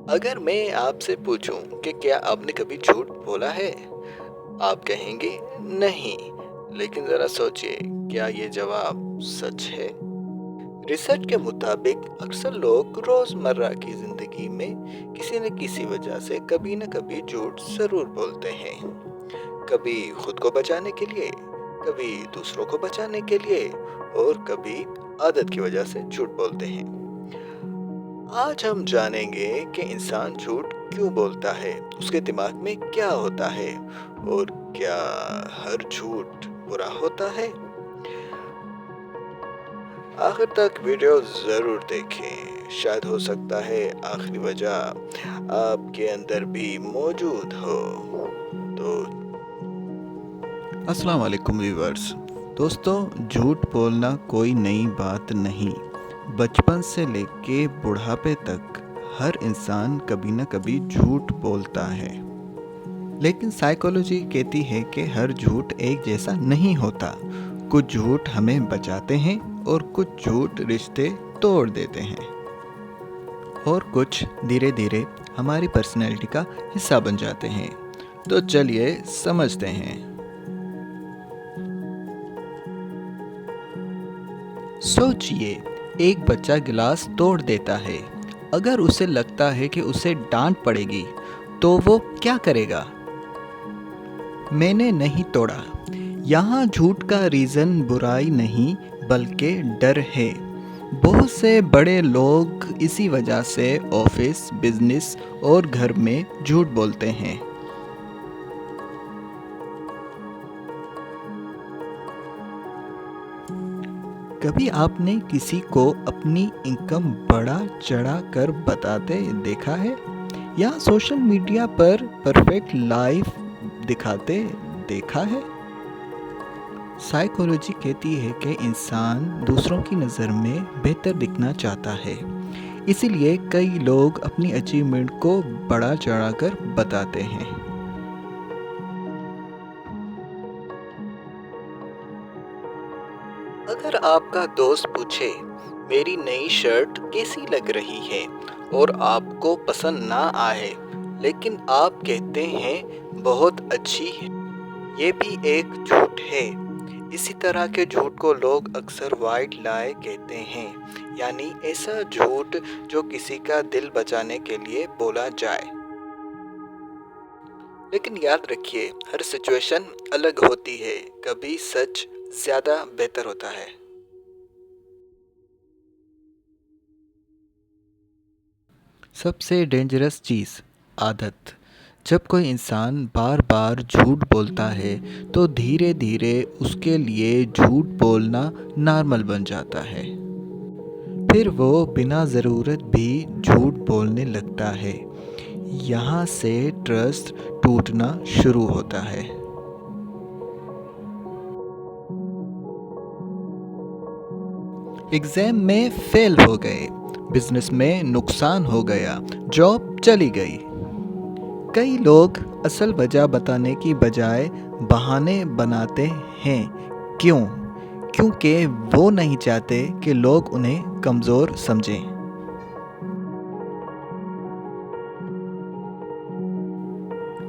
अगर मैं आपसे पूछूं कि क्या आपने कभी झूठ बोला है, आप कहेंगे नहीं। लेकिन जरा सोचिए, क्या ये जवाब सच है? रिसर्च के मुताबिक अक्सर लोग रोजमर्रा की जिंदगी में किसी न किसी वजह से कभी न कभी झूठ जरूर बोलते हैं। कभी खुद को बचाने के लिए, कभी दूसरों को बचाने के लिए, और कभी आदत की वजह से झूठ बोलते हैं। आज हम जानेंगे कि इंसान झूठ क्यों बोलता है, उसके दिमाग में क्या होता है, और क्या हर झूठ बुरा होता है। आखिर तक वीडियो ज़रूर देखें, शायद हो सकता है आखिरी वजह आपके अंदर भी मौजूद हो। तो अस्सलाम वालेकुम व्यूअर्स। दोस्तों, झूठ बोलना कोई नई बात नहीं। बचपन से लेके बुढ़ापे तक हर इंसान कभी न कभी झूठ बोलता है। लेकिन साइकोलॉजी कहती है कि हर झूठ एक जैसा नहीं होता। कुछ झूठ हमें बचाते हैं और कुछ झूठ रिश्ते तोड़ देते हैं, और कुछ धीरे धीरे हमारी पर्सनैलिटी का हिस्सा बन जाते हैं। तो चलिए समझते हैं। सोचिए, एक बच्चा गिलास तोड़ देता है। अगर उसे लगता है कि उसे डांट पड़ेगी, तो वो क्या करेगा? मैंने नहीं तोड़ा। यहाँ झूठ का रीज़न बुराई नहीं, बल्कि डर है। बहुत से बड़े लोग इसी वजह से ऑफिस, बिजनेस और घर में झूठ बोलते हैं। कभी आपने किसी को अपनी इनकम बढ़ा चढ़ा कर बताते देखा है, या सोशल मीडिया पर परफेक्ट लाइफ दिखाते देखा है? साइकोलॉजी कहती है कि इंसान दूसरों की नज़र में बेहतर दिखना चाहता है, इसीलिए कई लोग अपनी अचीवमेंट को बढ़ा चढ़ा कर बताते हैं। अगर आपका दोस्त पूछे, मेरी नई शर्ट कैसी लग रही है, और आपको पसंद ना आए, लेकिन आप कहते हैं बहुत अच्छी है, ये भी एक झूठ है। इसी तरह के झूठ को लोग अक्सर वाइट लाई कहते हैं, यानी ऐसा झूठ जो किसी का दिल बचाने के लिए बोला जाए। लेकिन याद रखिए, हर सिचुएशन अलग होती है। कभी सच ज़्यादा बेहतर होता है। सबसे डेंजरस चीज़, आदत। जब कोई इंसान बार बार झूठ बोलता है, तो धीरे धीरे उसके लिए झूठ बोलना नॉर्मल बन जाता है। फिर वो बिना ज़रूरत भी झूठ बोलने लगता है। यहाँ से ट्रस्ट टूटना शुरू होता है। एग्ज़ाम में फेल हो गए, बिजनेस में नुकसान हो गया, जॉब चली गई। कई लोग असल वजह बताने की बजाय बहाने बनाते हैं। क्यों? क्योंकि वो नहीं चाहते कि लोग उन्हें कमज़ोर समझें।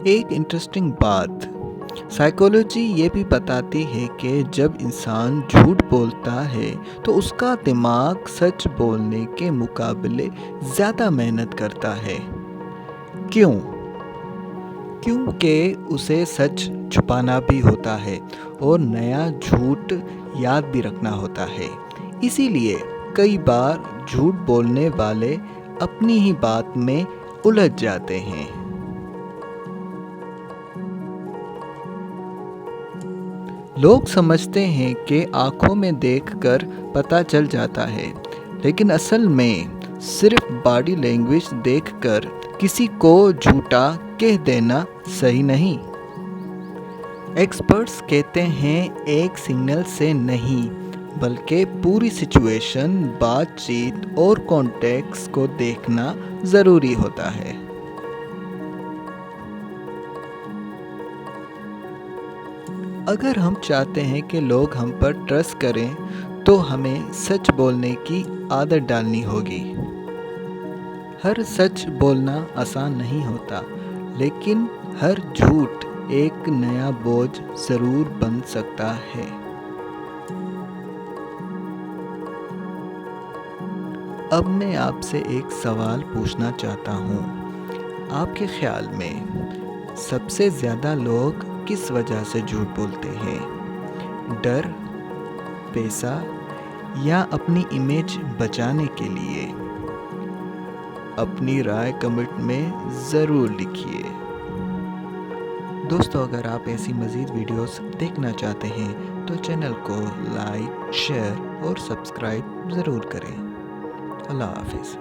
एक इंटरेस्टिंग बात, साइकोलॉजी ये भी बताती है कि जब इंसान झूठ बोलता है, तो उसका दिमाग सच बोलने के मुकाबले ज़्यादा मेहनत करता है। क्यों? क्योंकि उसे सच छुपाना भी होता है और नया झूठ याद भी रखना होता है। इसीलिए कई बार झूठ बोलने वाले अपनी ही बात में उलझ जाते हैं। लोग समझते हैं कि आंखों में देखकर पता चल जाता है, लेकिन असल में सिर्फ बॉडी लैंग्वेज देखकर किसी को झूठा कह देना सही नहीं। एक्सपर्ट्स कहते हैं एक सिग्नल से नहीं, बल्कि पूरी सिचुएशन, बातचीत और कॉन्टेक्स्ट को देखना ज़रूरी होता है। अगर हम चाहते हैं कि लोग हम पर ट्रस्ट करें, तो हमें सच बोलने की आदत डालनी होगी। हर सच बोलना आसान नहीं होता, लेकिन हर झूठ एक नया बोझ जरूर बन सकता है। अब मैं आपसे एक सवाल पूछना चाहता हूँ। आपके ख्याल में सबसे ज़्यादा लोग किस वजह से झूठ बोलते हैं? डर, पैसा या अपनी इमेज बचाने के लिए? अपनी राय कमेंट में ज़रूर लिखिए। दोस्तों, अगर आप ऐसी मज़ीद वीडियोस देखना चाहते हैं तो चैनल को लाइक, शेयर और सब्सक्राइब ज़रूर करें। अल्लाह हाफिज़।